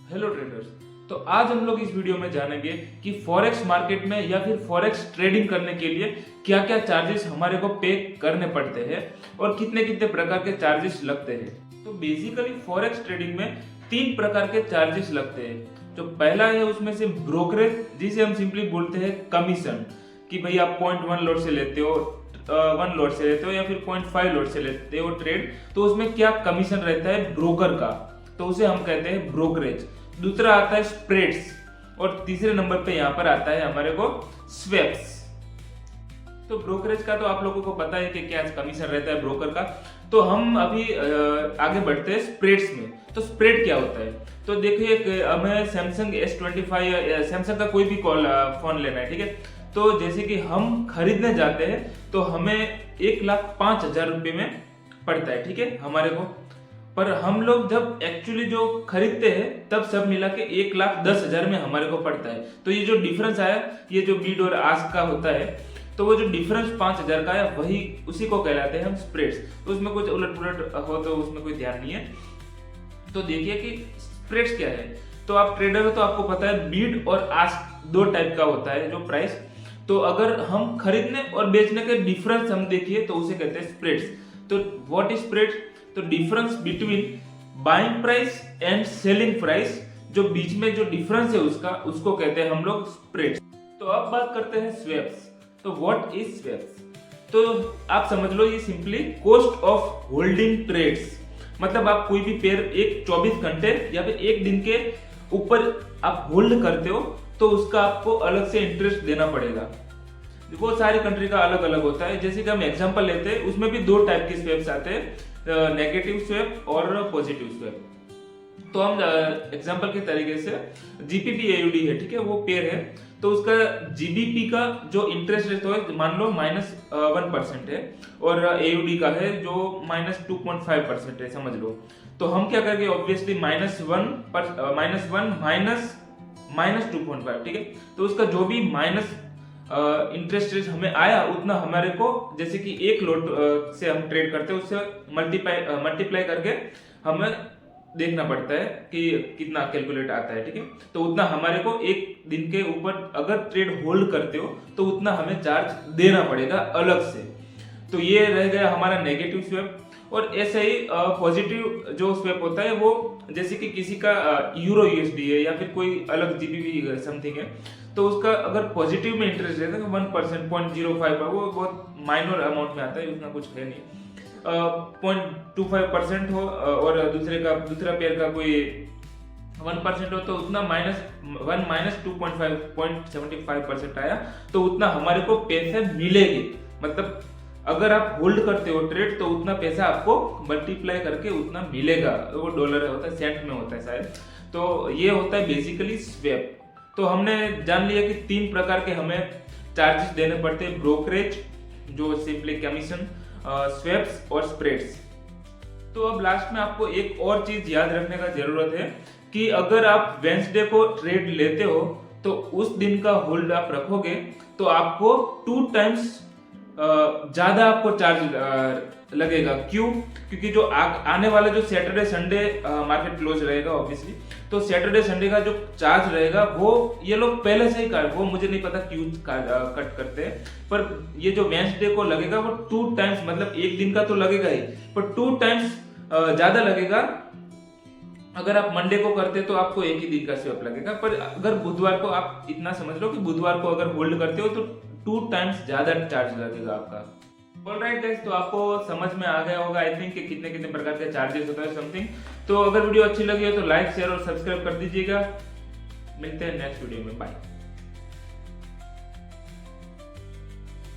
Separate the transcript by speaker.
Speaker 1: Hello traders. तो आज हम लोग इस वीडियो में जानेंगे कि फॉरेक्स मार्केट में या फिर फॉरेक्स ट्रेडिंग करने के लिए क्या क्या चार्जेस हमारे को पे करने पड़ते हैं और कितने कितने प्रकार के चार्जेस लगते हैं। तो बेसिकली फॉरेक्स ट्रेडिंग में 3 प्रकार के चार्जेस लगते हैं। जो पहला है उसमें से ब्रोकरेज, जिसे हम सिंपली बोलते हैं कमीशन, कि भाई आप 0.1 लॉट से लेते हो, 1 लॉट से लेते हो या फिर 0.5 लॉट से लेते हो ट्रेड, तो उसमें क्या कमीशन रहता है ब्रोकर का, तो उसे हम कहते हैं ब्रोकरेज। दूसरा आता है स्प्रेड्स और तीसरे नंबर पे यहाँ पर आता है हमारे को स्वेप्स। तो ब्रोकरेज का तो आप लोगों को पता है कि क्या कमीशन रहता है ब्रोकर का। तो हम अभी आगे बढ़ते हैं स्प्रेड्स में। तो स्प्रेड क्या होता है, तो देखिए हमें सैमसंग S25 या सैमसंग का कोई भी फोन लेना है, ठीक है। तो जैसे कि हम खरीदने जाते हैं तो हमें 1,05,000 रुपये में पड़ता है, ठीक है हमारे को। पर हम लोग जब एक्चुअली जो खरीदते हैं तब सब मिला के 1,10,000 में हमारे को पड़ता है। तो ये जो डिफरेंस आया, ये जो बीड और आस्क का होता है, तो वो जो डिफरेंस 5,000 का है वही उसी को कहलाते हैं हम स्प्रेड्स। तो उसमें कुछ उलट पुलट हो तो उसमें कोई ध्यान नहीं है। तो देखिए कि स्प्रेड्स क्या है। तो आप ट्रेडर हो तो आपको पता है बीड और आस्क 2 टाइप का होता है जो प्राइस। तो अगर हम खरीदने और बेचने के डिफरेंस हम देखिए तो उसे कहते हैं स्प्रेड्स। तो व्हाट इज स्प्रेड्स? तो difference between buying price and selling price, जो बीच में जो डिफरेंस है उसको कहते हैं हम लोग स्प्रेड्स। तो अब बात करते हैं स्वेप्स। तो व्हाट इज स्वेप्स? तो आप समझ लो ये simply cost of holding trades, मतलब आप कोई भी पेयर एक 24 घंटे या फिर एक दिन के ऊपर आप होल्ड करते हो तो उसका आपको अलग से इंटरेस्ट देना पड़ेगा। वो सारी कंट्री का अलग अलग होता है। जैसे कि हम एग्जांपल लेते हैं, उसमें भी 2 टाइप के स्वेप्स आते हैं, नेगेटिव स्वेप और पॉजिटिव स्वेप। तो हम एग्जांपल के तरीके से जीपीपी एयूडी है, ठीक है, वो पेयर है। तो उसका जीबीपी का जो इंटरेस्ट रेट है मान लो -1% है और एयूडी का है जो -2.5% है, समझ लो। तो हम क्या करेंगे, ऑब्वियसली -1 माइनस 2.5, ठीक है। तो उसका जो भी माइनस इंटरेस्ट रेट हमें आया उतना हमारे को, जैसे कि 1 लॉट से हम ट्रेड करते हैं, उससे मल्टीप्लाई करके हमें देखना पड़ता है कि कितना कैलकुलेट आता है, ठीक है। तो उतना हमारे को एक दिन के ऊपर अगर ट्रेड होल्ड करते हो तो उतना हमें चार्ज देना पड़ेगा अलग से। तो ये रह गया हमारा नेगेटिव स्वेप। और ऐसे ही पॉजिटिव जो स्वेप होता है वो जैसे कि किसी का यूरो यूएसडी है या फिर कोई अलग जीबीपी समथिंग है, तो उसका अगर पॉजिटिव में इंटरेस्ट रहता है 1%, 0.05, वो बहुत माइनर अमाउंट में आता है, उसमें कुछ है नहीं। 0.25% हो और दूसरा पेयर का कोई 1% हो तो उतना -1 -2.5 आया, तो उतना हमारे को पैसे मिलेंगे। मतलब अगर आप होल्ड करते हो ट्रेड तो उतना पैसा आपको मल्टीप्लाई करके उतना मिलेगा। वो डॉलर होता है, सेंट में होता है शायद। तो ये होता है बेसिकली स्वेप। तो हमने जान लिया कि 3 प्रकार के हमें चार्जेस देने पड़ते हैं, ब्रोकरेज जो सिंपली कमीशन, स्वेप्स और स्प्रेड्स। तो अब लास्ट में आपको एक और चीज याद रखने का जरूरत है कि अगर आप वेंसडे को ट्रेड लेते हो तो उस दिन का होल्ड आप रखोगे तो आपको 2 टाइम्स ज्यादा आपको चार्ज लगेगा। क्यों? क्योंकि जो आने वाला जो सैटरडे संडे मार्केट क्लोज रहेगा ऑब्वियसली, तो सैटरडे संडे का जो चार्ज रहेगा वो ये लोग पहले से ही वो मुझे नहीं पता क्यों कट करते हैं, पर ये जो वेंसडे को लगेगा वो 2 टाइम्स, मतलब एक दिन का तो लगेगा ही, पर 2 टाइम्स ज्यादा लगेगा। अगर आप मंडे को करते तो आपको एक ही दिन का स्वेप लगेगा, पर अगर बुधवार को, आप इतना समझ लो कि बुधवार को अगर होल्ड करते हो तो 2 टाइम्स ज्यादा चार्ज लगेगा आपका। ऑलराइट गाइस, तो आपको समझ में आ गया होगा आई थिंक कि कितने कितने प्रकार के चार्जेस होता है समथिंग। तो अगर वीडियो अच्छी लगी हो तो लाइक, शेयर और सब्सक्राइब कर दीजिएगा। मिलते हैं नेक्स्ट वीडियो में, बाय।